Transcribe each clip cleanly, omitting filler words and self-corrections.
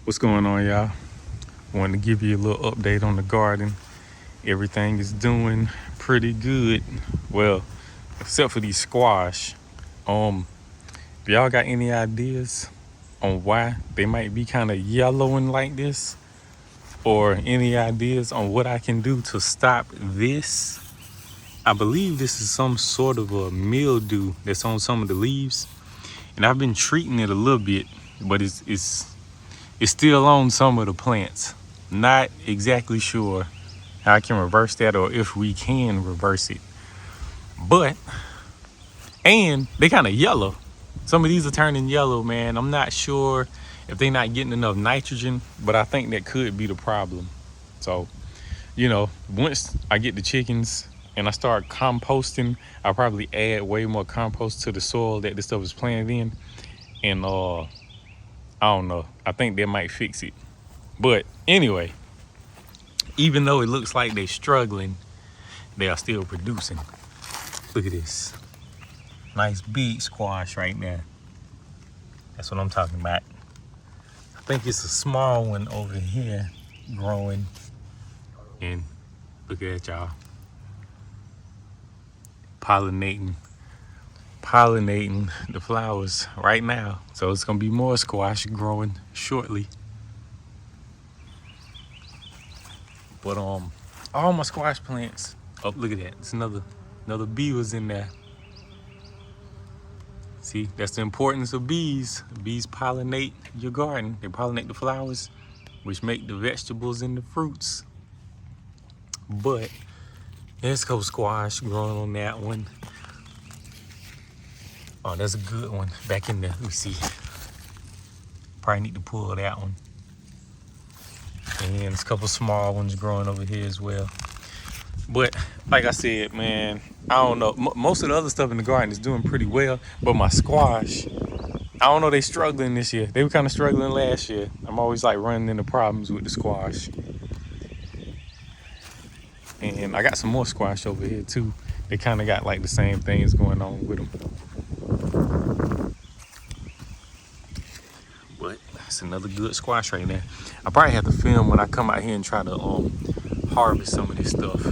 What's going on, y'all? Wanted to give you a little update on the garden. Everything is doing pretty good. Well, except for these squash. If y'all got any ideas on why they might be kind of yellowing like this, or any ideas on what I can do to stop this? I believe this is some sort of a mildew that's on some of the leaves, and I've been treating it a little bit, but it's still on some of the plants. Not exactly sure how I can reverse that, or if we can reverse it. And they kind of yellow. Some of these are turning yellow, man. I'm not sure if they're not getting enough nitrogen, but I think that could be the problem. So, once I get the chickens and I start composting, I'll probably add way more compost to the soil that this stuff is planted in. And I don't know. I think that might fix it. But anyway, even though it looks like they're struggling, they are still producing. Look at this. Nice big squash right now. That's what I'm talking about. I think it's a small one over here growing. And look at that, y'all. Pollinating the flowers right now. So it's gonna be more squash growing shortly. But all my squash plants. Oh, look at that. It's another bee was in there. See, that's the importance of bees. Bees pollinate your garden. They pollinate the flowers, which make the vegetables and the fruits. But there's a couple squash growing on that one. Oh, that's a good one back in there. Let me see. Probably need to pull that one. And there's a couple small ones growing over here as well. But like I said, man, I don't know. Most of the other stuff in the garden is doing pretty well. But my squash, I don't know, they struggling this year. They were kind of struggling last year. I'm always like running into problems with the squash. And I got some more squash over here too. They kind of got like the same things going on with them. But it's another good squash right there. I probably have to film when I come out here and try to harvest some of this stuff.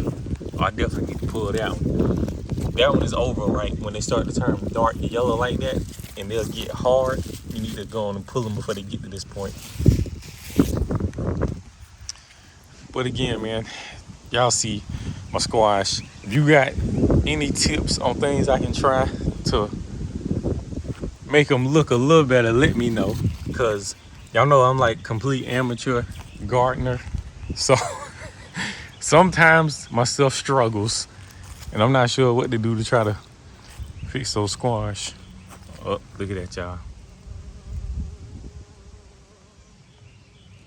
I definitely need to pull that one. That one is over, right? When they start to turn dark yellow like that and they'll get hard, you need to go on and pull them before they get to this point. But again, man, y'all see my squash. If you got any tips on things I can try to make them look a little better, let me know. Because y'all know I'm like complete amateur gardener. So sometimes my stuff struggles and I'm not sure what to do to try to fix those squash. Oh, look at that, y'all.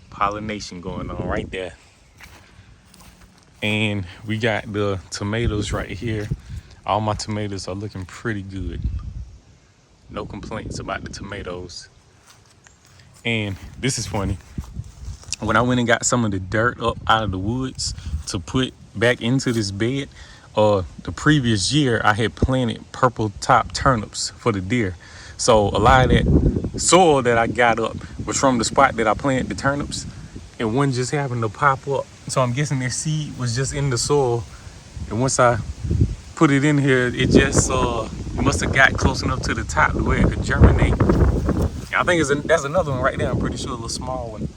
Pollination going on right there. And we got the tomatoes right here. All my tomatoes are looking pretty good. No complaints about the tomatoes. And this is funny. When I went and got some of the dirt up out of the woods to put back into this bed, the previous year I had planted purple top turnips for the deer. So a lot of that soil that I got up was from the spot that I planted the turnips, and one just happened to pop up. So I'm guessing their seed was just in the soil, and once I put it in here, it just it must have got close enough to the top to where it could germinate. I think that's another one right there. I'm pretty sure a little small one.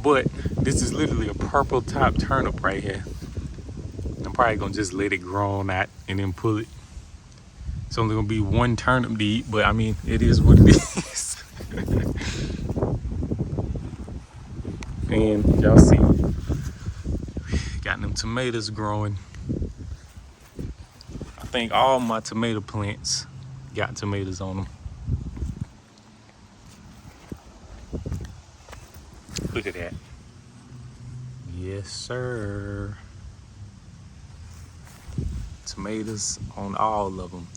But this is literally a purple top turnip right here. I'm probably gonna just let it grow on that and then pull it. It's only gonna be one turnip to eat, but I mean, it is what it is. And y'all see, got them tomatoes growing. I think all my tomato plants got tomatoes on them. Look at that. Yes, sir. Tomatoes on all of them.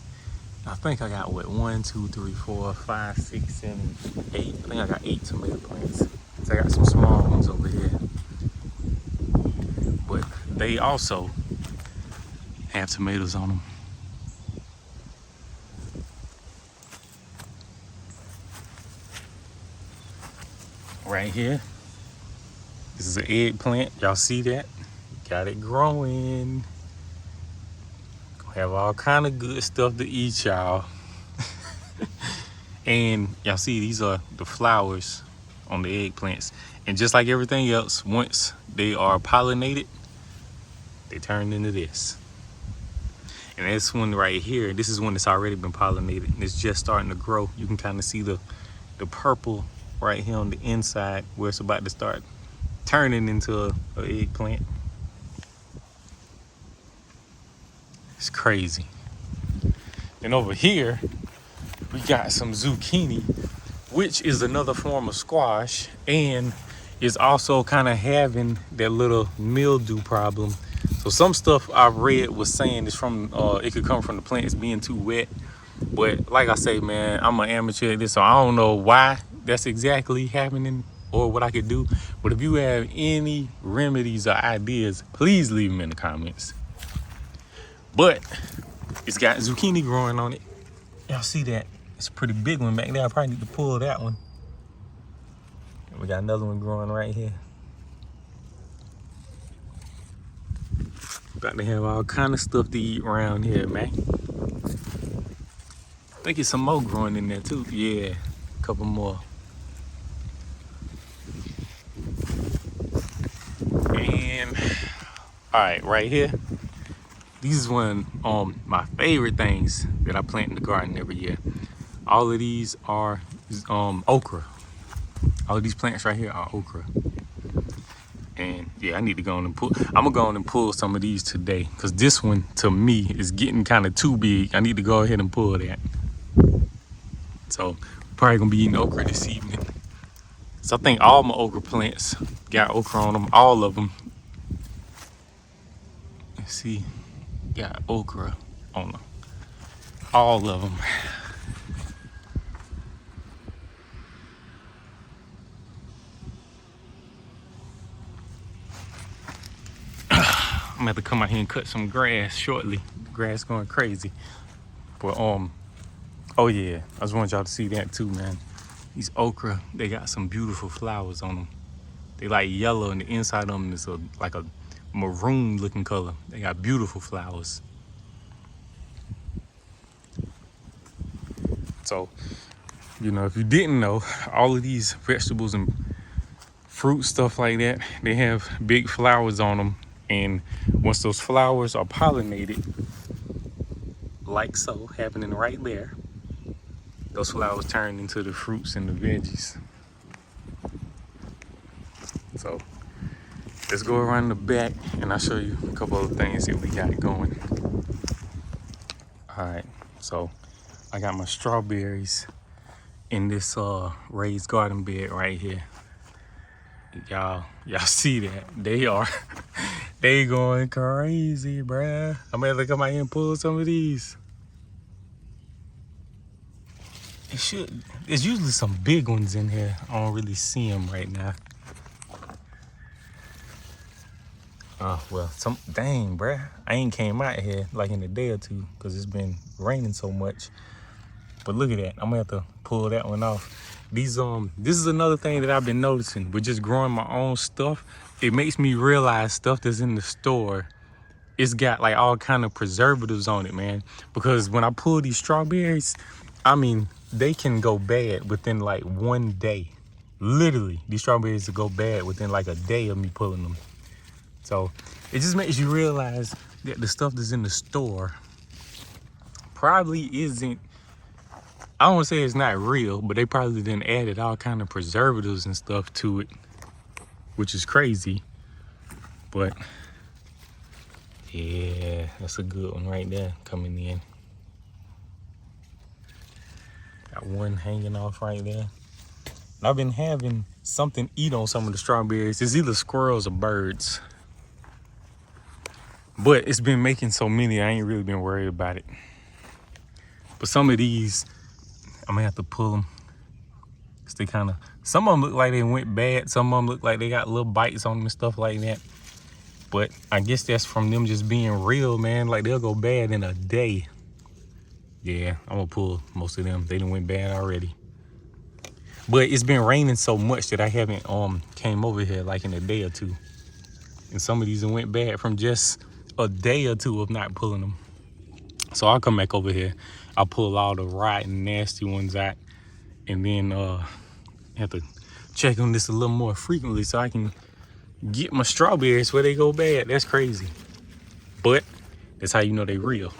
I think I got 1, 2, 3, 4, 5, 6, 7, 8. I think I got 8 tomato plants. So I got some small ones over here. But they also have tomatoes on them. Right here. This is an eggplant. Y'all see that? Got it growing. Gonna have all kind of good stuff to eat, y'all. And y'all see these are the flowers on the eggplants. And just like everything else, once they are pollinated, they turn into this. And this one right here, this is one that's already been pollinated and it's just starting to grow. You can kind of see the purple right here on the inside where it's about to start turning into an eggplant. It's crazy. And over here, we got some zucchini, which is another form of squash and is also kind of having that little mildew problem. So some stuff I've read was saying it's from, it could come from the plants being too wet. But like I say, man, I'm an amateur at this, so I don't know why that's exactly happening or what I could do. But if you have any remedies or ideas, please leave them in the comments. But it's got zucchini growing on it. Y'all see that? It's a pretty big one back there. I probably need to pull that one. We got another one growing right here. About to have all kind of stuff to eat around here, man. I think it's some more growing in there too. Yeah, a couple more. And all right here. These is one of my favorite things that I plant in the garden every year. All of these are okra. All of these plants right here are okra. And yeah, I need to go on and pull. I'm gonna go on and pull some of these today because this one to me is getting kind of too big. I need to go ahead and pull that. So probably gonna be eating okra this evening. So I think all my okra plants got okra on them, all of them. Let's see, got okra on them, all of them. I'm gonna have to come out here and cut some grass shortly. The grass going crazy. But oh yeah, I just want y'all to see that too, man. These okra, they got some beautiful flowers on them. They like yellow and the inside of them is like a maroon looking color. They got beautiful flowers. So, you know, if you didn't know, all of these vegetables and fruit, stuff like that, they have big flowers on them. And once those flowers are pollinated, like so, happening right there, those flowers turn into the fruits and the veggies. So let's go around the back and I'll show you a couple other things that we got going. All right, so I got my strawberries in this raised garden bed right here. Y'all see that? They going crazy, bruh. I'm gonna have to come out here and pull some of these. There's usually some big ones in here. I don't really see them right now. Oh, well, dang, bruh. I ain't came out here like in a day or two because it's been raining so much. But look at that. I'm gonna have to pull that one off. This is another thing that I've been noticing with just growing my own stuff. It makes me realize stuff that's in the store, it's got like all kind of preservatives on it, man. Because when I pull these strawberries, I mean, they can go bad within like 1 day. Literally, these strawberries will go bad within like a day of me pulling them. So it just makes you realize that the stuff that's in the store probably isn't, I don't want to say it's not real, but they probably done added all kind of preservatives and stuff to it, which is crazy. But yeah, that's a good one right there coming in. Got one hanging off right there. And I've been having something eat on some of the strawberries. It's either squirrels or birds. But it's been making so many, I ain't really been worried about it. But some of these, I'm gonna have to pull them. Cause they kind of, some of them look like they went bad. Some of them look like they got little bites on them and stuff like that. But I guess that's from them just being real, man. Like they'll go bad in a day. Yeah, I'm gonna pull most of them. They done went bad already. But it's been raining so much that I haven't came over here like in a day or two. And some of these went bad from just a day or two of not pulling them. So I'll come back over here. I'll pull all the rotten, nasty ones out, and then have to check on this a little more frequently so I can get my strawberries where they go bad. That's crazy. But that's how you know they real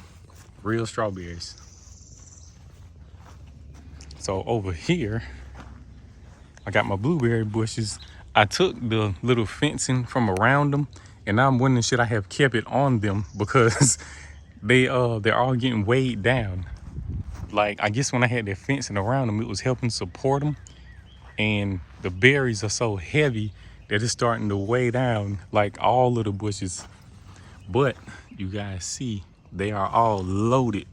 strawberries. So over here, I got my blueberry bushes. I took the little fencing from around them, and now I'm wondering should I have kept it on them because they're all getting weighed down. Like, I guess when I had that fencing around them, it was helping support them, and the berries are so heavy that it's starting to weigh down like all of the bushes. But you guys see, they are all loaded.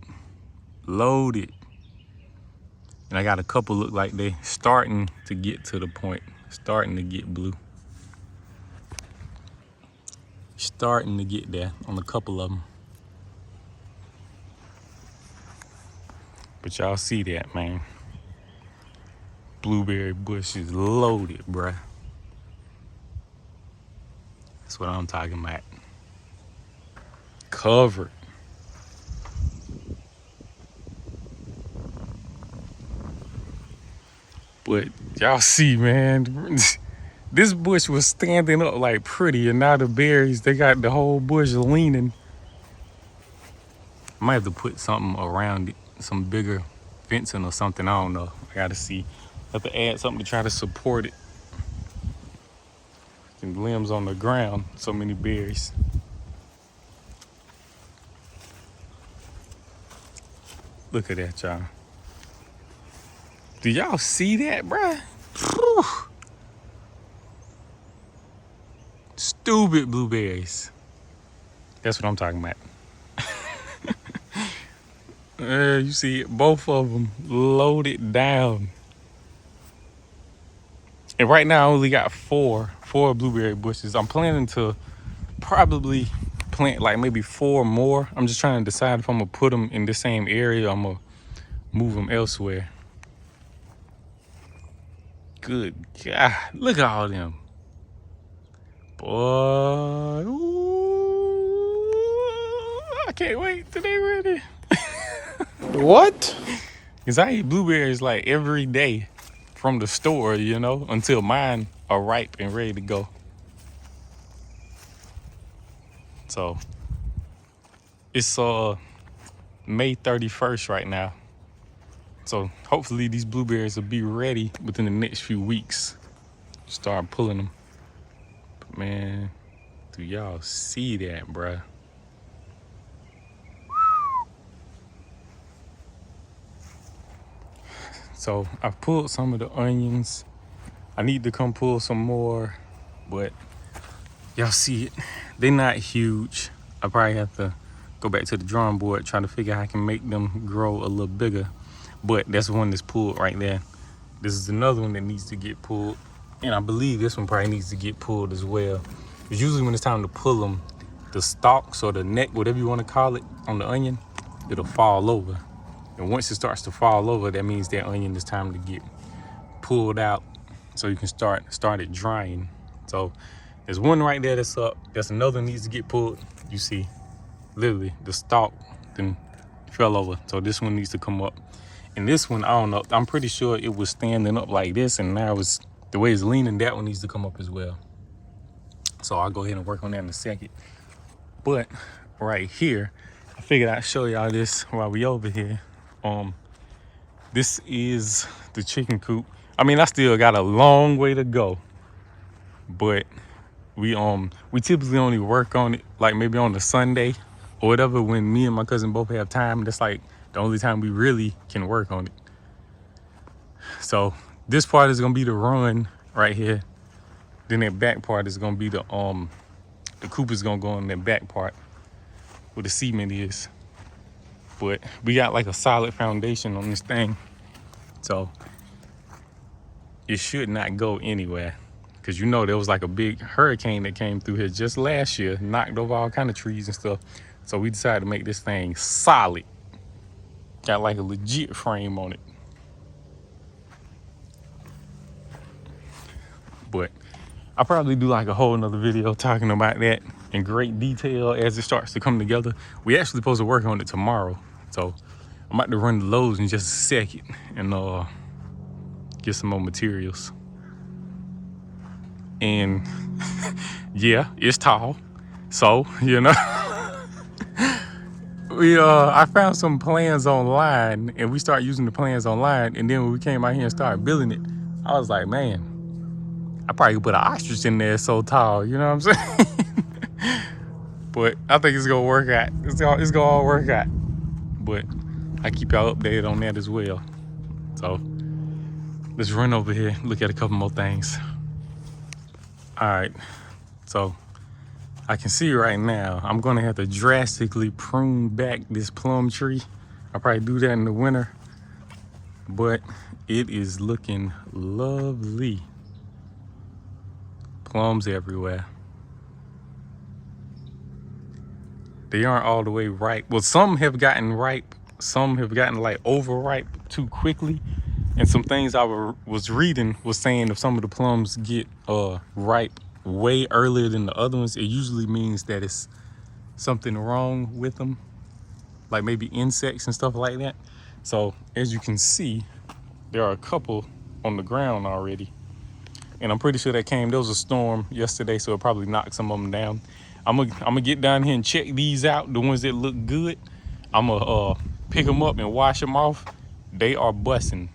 And I got a couple look like they starting to get to the point, starting to get blue. Starting to get there on a couple of them. But y'all see that, man. Blueberry bush is loaded, bruh. That's what I'm talking about. Covered. But y'all see, man, this bush was standing up like pretty, and now the berries, they got the whole bush leaning. I might have to put something around it, some bigger fencing or something. I don't know. I gotta see. Have to add something to try to support it. And limbs on the ground, so many berries. Look at that, y'all. Do y'all see that, bruh? Whew. Stupid blueberries. That's what I'm talking about. You see it, both of them loaded down. And right now I only got four blueberry bushes. I'm planning to probably plant like maybe 4 more. I'm just trying to decide if I'm gonna put them in the same area or I'm gonna move them elsewhere. Good God, look at all them. Boy, ooh, I can't wait till they ready. What? Cause I eat blueberries like every day from the store, you know, until mine are ripe and ready to go. So it's May 31st right now. So hopefully these blueberries will be ready within the next few weeks. Start pulling them. But man, do y'all see that, bruh? So I pulled some of the onions. I need to come pull some more, but y'all see it. They're not huge. I probably have to go back to the drawing board, try to figure out how I can make them grow a little bigger. But that's one that's pulled right there. This is another one that needs to get pulled. And I believe this one probably needs to get pulled as well. Because usually when it's time to pull them, the stalks or the neck, whatever you want to call it, on the onion, it'll fall over. And once it starts to fall over, that means that onion is time to get pulled out so you can start it drying. So there's one right there that's up. There's another one needs to get pulled. You see, literally the stalk then fell over. So this one needs to come up. And this one, I don't know. I'm pretty sure it was standing up like this, and now it's the way it's leaning. That one needs to come up as well. So I'll go ahead and work on that in a second. But right here, I figured I'd show y'all this while we over here. This is the chicken coop. I mean, I still got a long way to go, but we typically only work on it like maybe on a Sunday or whatever when me and my cousin both have time. That's like the only time we really can work on it. So this part is gonna be the run right here. Then that back part is gonna be the coop is gonna go on that back part where the cement is. But we got like a solid foundation on this thing, so it should not go anywhere. Cause you know there was like a big hurricane that came through here just last year, knocked over all kind of trees and stuff. So we decided to make this thing solid. Got like a legit frame on it. But I'll probably do like a whole nother video talking about that in great detail as it starts to come together. We actually supposed to work on it tomorrow. So I'm about to run the loads in just a second and get some more materials. And yeah, it's tall. So, you know, I found some plans online and we started using the plans online. And then when we came out here and started building it, I was like, man, I probably could put an ostrich in there. It's so tall, you know what I'm saying? But I think it's gonna work out. It's gonna all work out. But I keep y'all updated on that as well. So let's run over here, look at a couple more things. All right, so I can see right now, I'm gonna have to drastically prune back this plum tree. I'll probably do that in the winter, but it is looking lovely. Plums everywhere. They aren't all the way ripe. Well, some have gotten ripe. Some have gotten like overripe too quickly. And some things I was reading was saying if some of the plums get ripe way earlier than the other ones, it usually means that it's something wrong with them, like maybe insects and stuff like that. So as you can see, there are a couple on the ground already. And I'm pretty sure there was a storm yesterday, so it probably knocked some of them down. I'm gonna get down here and check these out, the ones that look good. I'm gonna pick them up and wash them off. They are busting.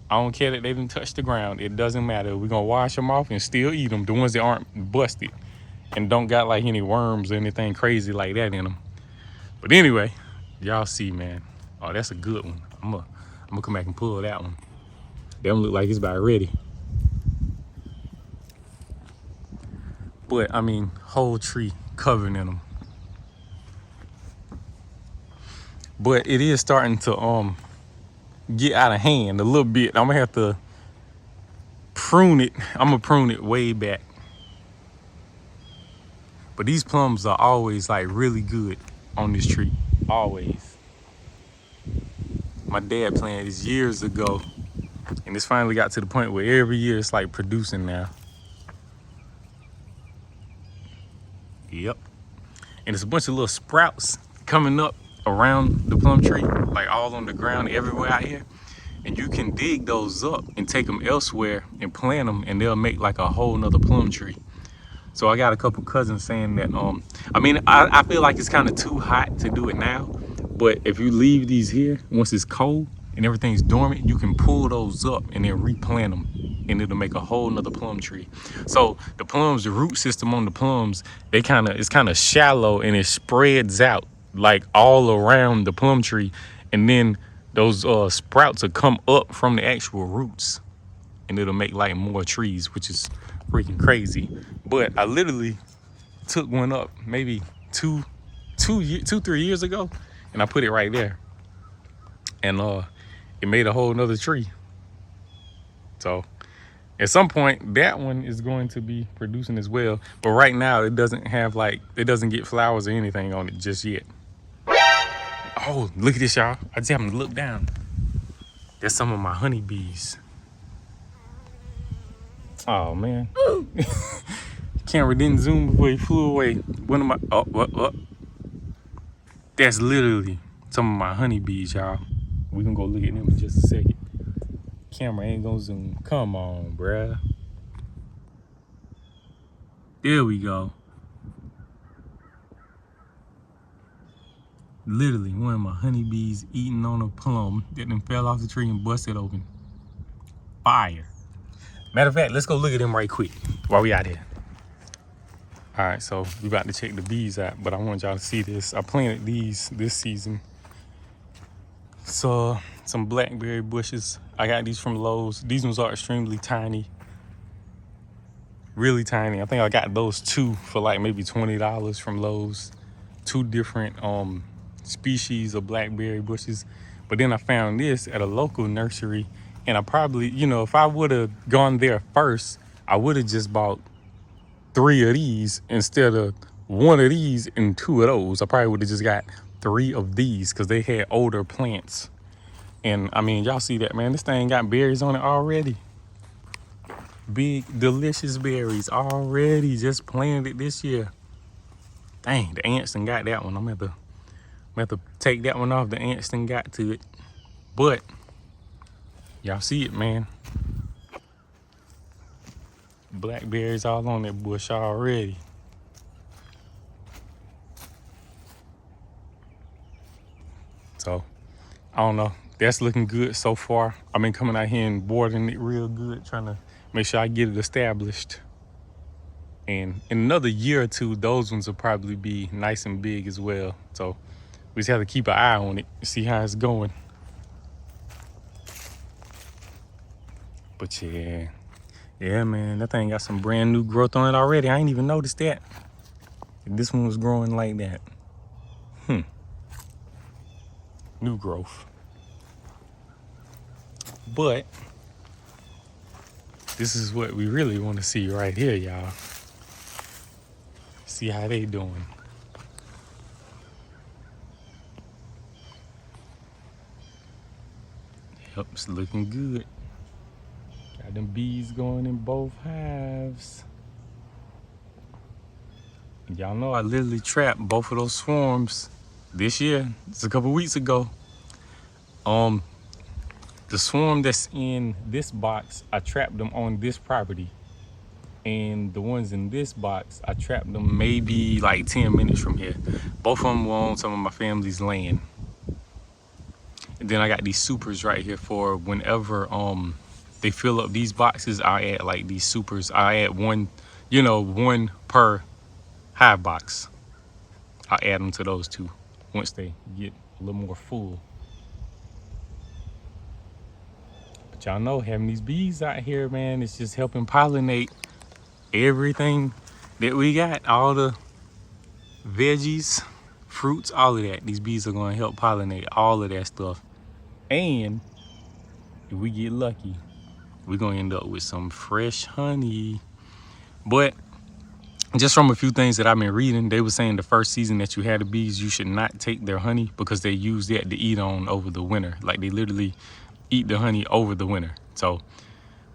I don't care that they didn't touch the ground. It doesn't matter. We're gonna wash them off and still eat them. The ones that aren't busted and don't got like any worms or anything crazy like that in them. But anyway, y'all see, man. Oh, that's a good one. I'm gonna come back and pull that one. That one look like it's about ready. But I mean, whole tree covered in them. But it is starting to get out of hand a little bit. I'm gonna have to prune it. I'm gonna prune it way back. But these plums are always like really good on this tree, always. My dad planted this years ago, and it's finally got to the point where every year it's like producing now. Yep. And it's a bunch of little sprouts coming up around the plum tree, like all on the ground everywhere out here. And you can dig those up and take them elsewhere and plant them, and they'll make like a whole nother plum tree. So I got a couple cousins saying that, I mean, I feel like it's kind of too hot to do it now, but if you leave these here, once it's cold and everything's dormant, you can pull those up and then replant them, and it'll make a whole nother plum tree. So the plums, the root system on the plums, it's kind of shallow, and it spreads out like all around the plum tree, and then those sprouts will come up from the actual roots, and it'll make like more trees, which is freaking crazy. But I literally took one up maybe 3 years ago, and I put it right there, and it made a whole nother tree. So at some point that one is going to be producing as well, but right now it doesn't get flowers or anything on it just yet. Oh, look at this, y'all. I just happened to look down. There's some of my honeybees. Oh man. Camera didn't zoom before he flew away. One of my that's literally some of my honeybees, y'all. We gonna go look at them in just a second. Camera ain't gonna zoom. Come on, bruh. There we go. Literally one of my honeybees eating on a plum that then fell off the tree and busted open. Fire. Matter of fact, let's go look at them right quick while we out here. All right, so we about to check the bees out, but I want y'all to see this. I planted these this season. So some blackberry bushes. I got these from Lowe's. These ones are extremely tiny. Really tiny. I think I got those two for like maybe $20 from Lowe's. Two different species of blackberry bushes. But then I found this at a local nursery, and I probably, if I would have gone there first, I would have just bought 3 of these instead of 1 of these and 2 of those. I probably would have just got 3 of these because they had older plants. And I mean, y'all see that, man? This thing got berries on it already. Big, delicious berries already just planted this year. Dang, the ants done got that one. I'm gonna have to take that one off. The ants done got to it. But, y'all see it, man. Blackberries all on that bush already. So, I don't know. That's looking good so far. I've been coming out here and watering it real good, trying to make sure I get it established. And in another year or two, those ones will probably be nice and big as well. So we just have to keep an eye on it, see how it's going. But yeah, man, that thing got some brand new growth on it already. I ain't even noticed that. This one was growing like that. New growth. But this is what we really want to see right here, y'all. See how they doing. Yep, it's looking good. Got them bees going in both hives. And y'all know I literally trapped both of those swarms this year. It's a couple weeks ago. The swarm that's in this box, I trapped them on this property. And the ones in this box, I trapped them maybe like 10 minutes from here. Both of them were on some of my family's land. And then I got these supers right here for whenever they fill up these boxes, I add like these supers. I add one, one per hive box. I'll add them to those two once they get a little more full. But y'all know having these bees out here, man, it's just helping pollinate everything that we got. All the veggies, fruits, all of that. These bees are going to help pollinate all of that stuff. And if we get lucky, we're going to end up with some fresh honey. But just from a few things that I've been reading, they were saying the first season that you had the bees, you should not take their honey because they use that to eat on over the winter. Like they literally eat the honey over the winter. So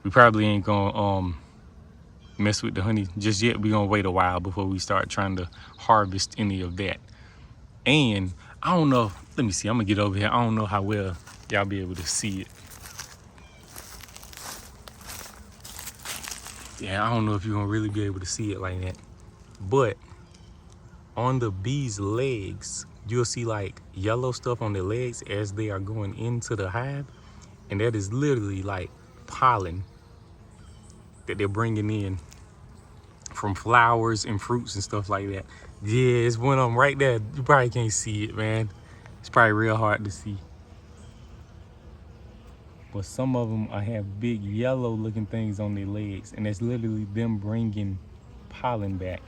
we probably ain't gonna mess with the honey just yet. We're gonna wait a while before we start trying to harvest any of that. And I don't know, let me see, I'm gonna get over here. I don't know how well y'all be able to see it. Yeah, I don't know if you're gonna really be able to see it like that. But on the bees' legs, you'll see like yellow stuff on their legs as they are going into the hive. And that is literally like pollen that they're bringing in from flowers and fruits and stuff like that. Yeah, it's one of them right there. You probably can't see it, man. It's probably real hard to see. But some of them have big yellow looking things on their legs, and that's literally them bringing pollen back.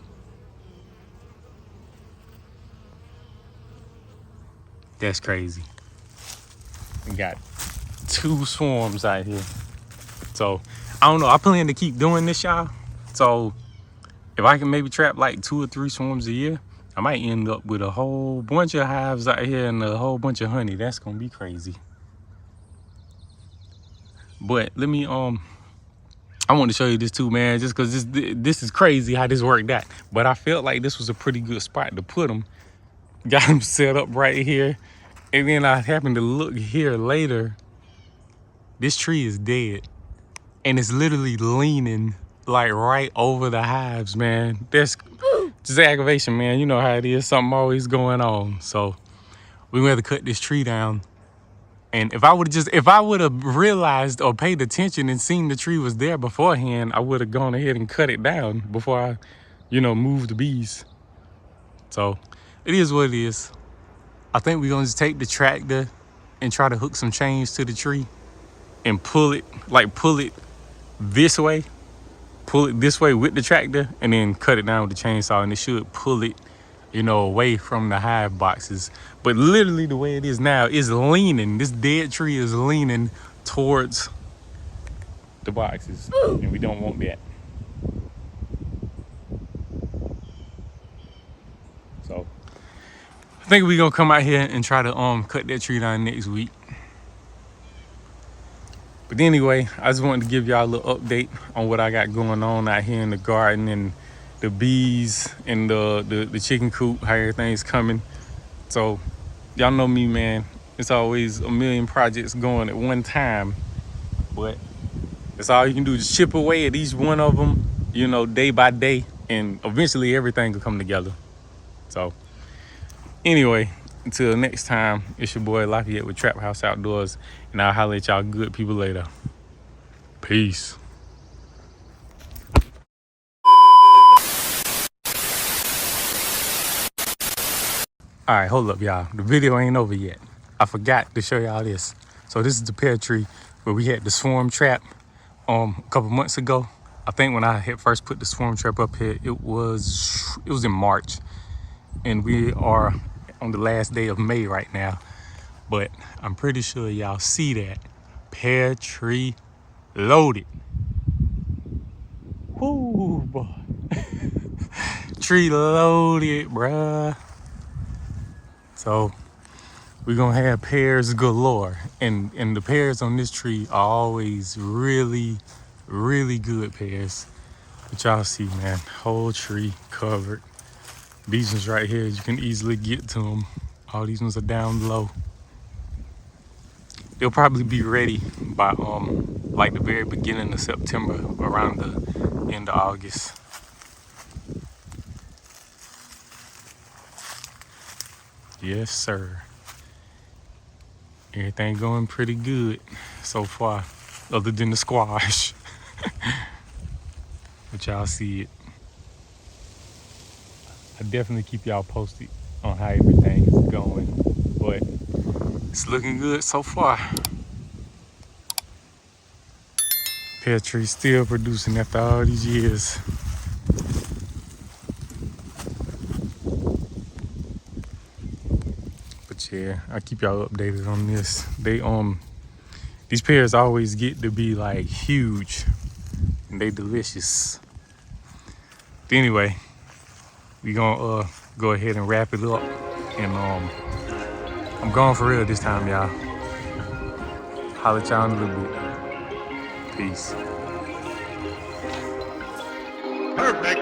That's crazy. We got 2 swarms out here. So I don't know, I plan to keep doing this, y'all. So if I can maybe trap like 2 or 3 swarms a year, I might end up with a whole bunch of hives out here and a whole bunch of honey. That's gonna be crazy. But let me I want to show you this too, man, just because this is crazy how this worked out. But I felt like this was a pretty good spot to put them. Got them set up right here. And then I happened to look here later. This tree is dead. And it's literally leaning like right over the hives, man. That's just aggravation, man. You know how it is. Something always going on. So we're gonna have to cut this tree down. And if I would have realized or paid attention and seen the tree was there beforehand, I would have gone ahead and cut it down before I, moved the bees. So it is what it is. I think we're gonna just take the tractor and try to hook some chains to the tree and pull it this way, with the tractor, and then cut it down with the chainsaw, and it should pull it, away from the hive boxes. But literally the way it is now is leaning. This dead tree is leaning towards the boxes, and we don't want that. So I think we're gonna come out here and try to cut that tree down next week. But anyway, I just wanted to give y'all a little update on what I got going on out here in the garden and the bees and the chicken coop, how everything's coming. So y'all know me, man. It's always a million projects going at one time, but that's all you can do, just chip away at each one of them, you know, day by day, and eventually everything will come together. So anyway, until next time, it's your boy Lafayette with Trap House Outdoors, and I'll holler at y'all good people later. Peace. All right, hold up, y'all. The video ain't over yet. I forgot to show y'all this. So this is the pear tree where we had the swarm trap a couple months ago. I think when I had first put the swarm trap up here, it was in March, and we are on the last day of May right now. But I'm pretty sure y'all see that pear tree loaded. Whoo, boy. Tree loaded, bruh. So we're gonna have pears galore, and the pears on this tree are always really good pears. But y'all see, man, whole tree covered. These ones right here, you can easily get to them. All these ones are down low. They'll probably be ready by like the very beginning of September, around the end of August. Yes, sir. Everything going pretty good so far, other than the squash. But y'all see it. I definitely keep y'all posted on how everything is going, but it's looking good so far. Pear tree still producing after all these years. But yeah, I keep y'all updated on this. These pears always get to be like huge, and they delicious. But anyway, we gonna go ahead and wrap it up, and I'm going for real this time, y'all. Holla at y'all in a little bit. Peace. Perfect.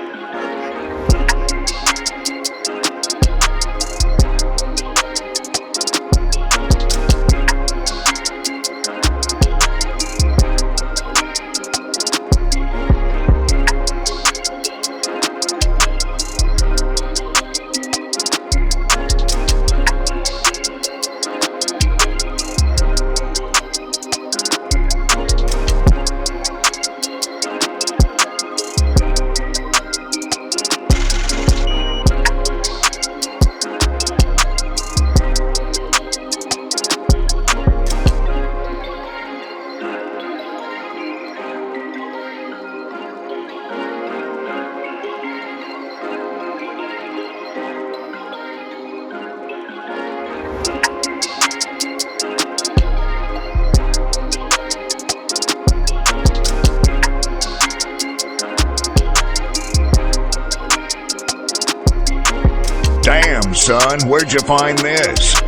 Damn, son, where'd you find this?